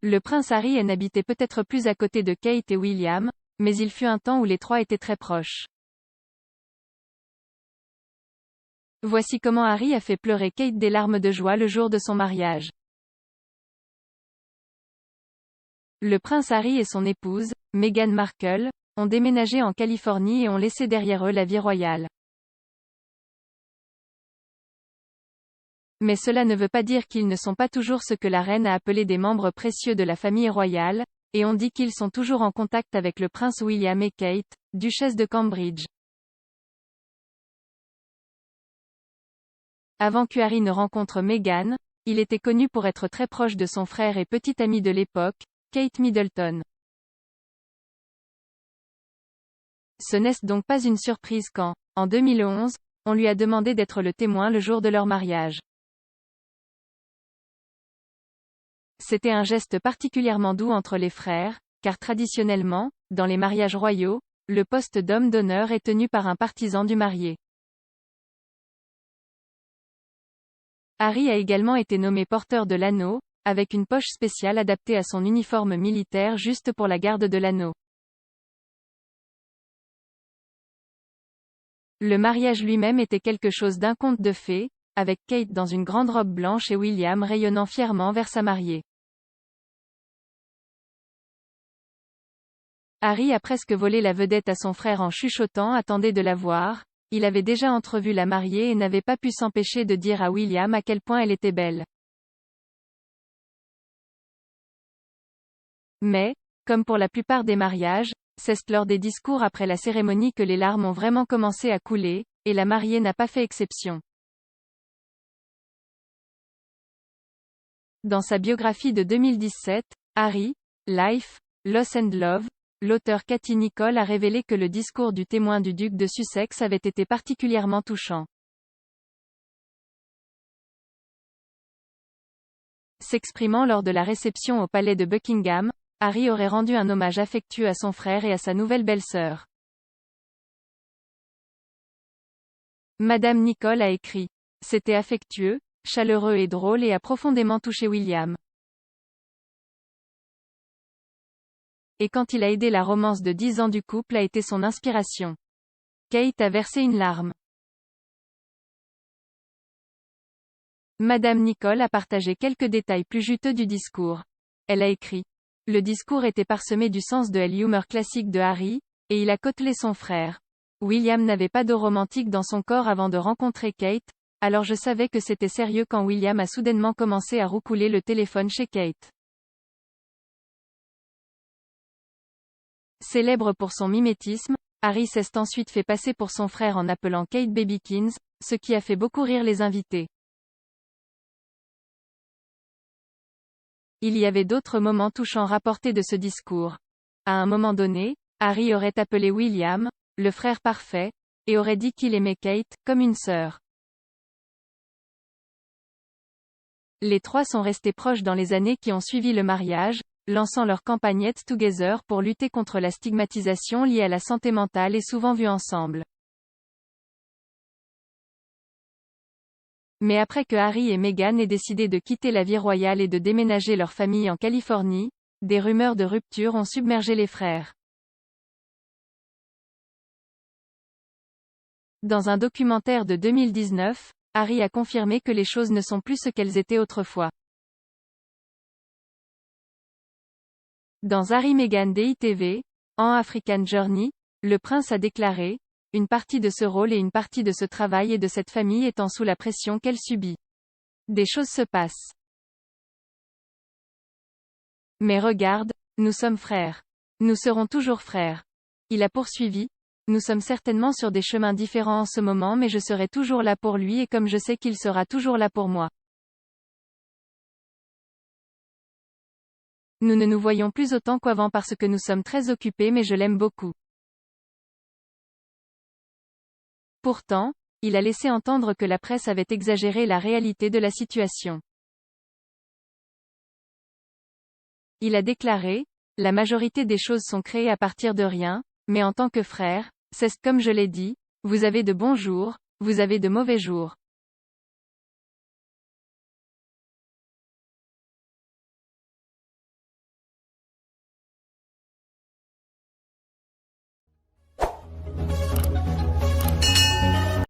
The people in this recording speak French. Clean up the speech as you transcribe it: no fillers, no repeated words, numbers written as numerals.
Le prince Harry n'habitait peut-être plus à côté de Kate et William, mais il fut un temps où les trois étaient très proches. Voici comment Harry a fait pleurer Kate des larmes de joie le jour de son mariage. Le prince Harry et son épouse, Meghan Markle, ont déménagé en Californie et ont laissé derrière eux la vie royale. Mais cela ne veut pas dire qu'ils ne sont pas toujours ce que la reine a appelé des membres précieux de la famille royale, et on dit qu'ils sont toujours en contact avec le prince William et Kate, duchesse de Cambridge. Avant que Harry ne rencontre Meghan, il était connu pour être très proche de son frère et petit ami de l'époque, Kate Middleton. Ce n'est donc pas une surprise quand, en 2011, on lui a demandé d'être le témoin le jour de leur mariage. C'était un geste particulièrement doux entre les frères, car traditionnellement, dans les mariages royaux, le poste d'homme d'honneur est tenu par un partisan du marié. Harry a également été nommé porteur de l'anneau, avec une poche spéciale adaptée à son uniforme militaire juste pour la garde de l'anneau. Le mariage lui-même était quelque chose d'un conte de fées, avec Kate dans une grande robe blanche et William rayonnant fièrement vers sa mariée. Harry a presque volé la vedette à son frère en chuchotant attendait de la voir. Il avait déjà entrevu la mariée et n'avait pas pu s'empêcher de dire à William à quel point elle était belle. Mais, comme pour la plupart des mariages, c'est lors des discours après la cérémonie que les larmes ont vraiment commencé à couler, et la mariée n'a pas fait exception. Dans sa biographie de 2017, Harry, Life, Loss and Love, l'auteur Katie Nicholl a révélé que le discours du témoin du duc de Sussex avait été particulièrement touchant. S'exprimant lors de la réception au palais de Buckingham, Harry aurait rendu un hommage affectueux à son frère et à sa nouvelle belle-sœur. Madame Nicholl a écrit. C'était affectueux, chaleureux et drôle et a profondément touché William. Et quand il a aidé la romance de 10 ans du couple a été son inspiration. Kate a versé une larme. Madame Nicholl a partagé quelques détails plus juteux du discours. Elle a écrit. Le discours était parsemé du sens de l'humour classique de Harry, et il a côtelé son frère. William n'avait pas d'eau romantique dans son corps avant de rencontrer Kate, alors je savais que c'était sérieux quand William a soudainement commencé à roucouler le téléphone chez Kate. Célèbre pour son mimétisme, Harry s'est ensuite fait passer pour son frère en appelant Kate Babykins, ce qui a fait beaucoup rire les invités. Il y avait d'autres moments touchants rapportés de ce discours. À un moment donné, Harry aurait appelé William, le frère parfait, et aurait dit qu'il aimait Kate, comme une sœur. Les trois sont restés proches dans les années qui ont suivi le mariage, lançant leur campagne Get Together pour lutter contre la stigmatisation liée à la santé mentale et souvent vus ensemble. Mais après que Harry et Meghan aient décidé de quitter la vie royale et de déménager leur famille en Californie, des rumeurs de rupture ont submergé les frères. Dans un documentaire de 2019, Harry a confirmé que les choses ne sont plus ce qu'elles étaient autrefois. Dans Harry Meghan DITV, en African Journey, le prince a déclaré « Une partie de ce rôle et une partie de ce travail et de cette famille étant sous la pression qu'elle subit. Des choses se passent. Mais regarde, nous sommes frères. Nous serons toujours frères. » Il a poursuivi « Nous sommes certainement sur des chemins différents en ce moment mais je serai toujours là pour lui et comme je sais qu'il sera toujours là pour moi. » Nous ne nous voyons plus autant qu'avant parce que nous sommes très occupés mais je l'aime beaucoup. Pourtant, il a laissé entendre que la presse avait exagéré la réalité de la situation. Il a déclaré « La majorité des choses sont créées à partir de rien, mais en tant que frère, c'est comme je l'ai dit, vous avez de bons jours, vous avez de mauvais jours.